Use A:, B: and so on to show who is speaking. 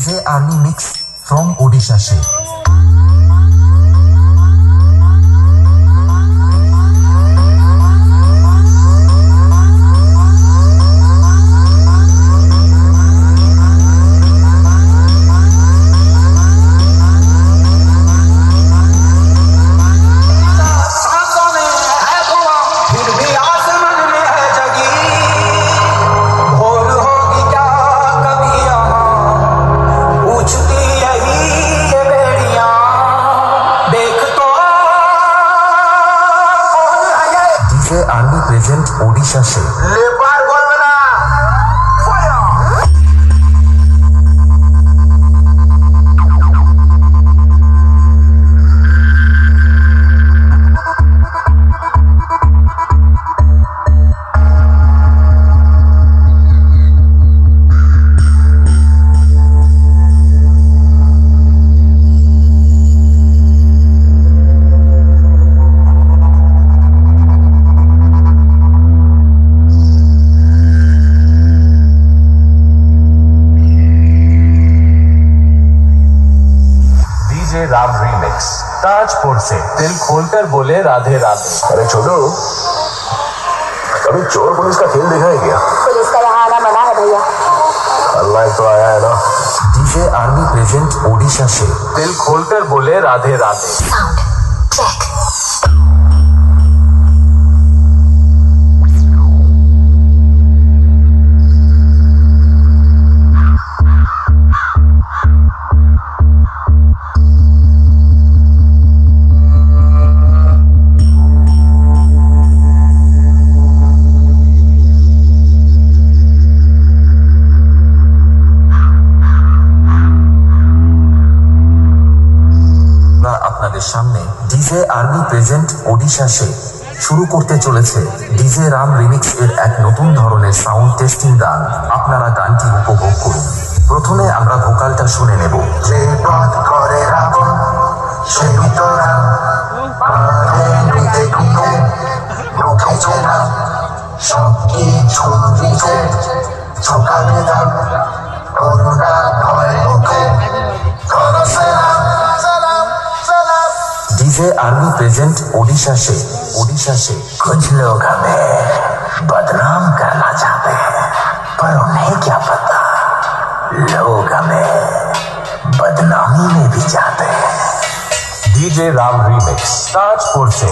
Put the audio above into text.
A: DJ Army Mix from Odisha से। DJ Army present Odisha से।
B: Ram remix Tajpur से। दिल खोलकर बोले राधे राधे।
C: अरे छोटू, कभी चोर पुलिस का खेल देखा है क्या?
D: पुलिस का यहाँ आना मना है भैया।
C: अल्लाह तो आया है ना।
A: DJ Army present ओडिशा से।
B: दिल खोलकर बोले राधे राधे।
D: Sound check.
A: আপনাদের সামনে ডিজে আর্মি প্রেজেন্ট ওডিশা সে শুরু করতে চলেছে ডিজে রাম রিমিক্স এর এক নতুন ধরনের সাউন্ড টেস্টিং গান। আপনারা গানটি উপভোগ করুন। প্রথমে আমরা ভোকালটা শুনে নেব।
C: যে পথ করে রাবণ সে তোরা দেখে মুখে চেনা সব কিছু নিজে ছোকাবে দাম করুণা ভয় মুখে করো সেরা।
A: डीजे आर्मी प्रेजेंट ओडिशा से।
C: कुछ लोग हमें बदनाम करना चाहते हैं, पर उन्हें क्या पता लोग हमें बदनामी में भी चाहते हैं।
B: DJ राम रीमिक्स ताजपुर से।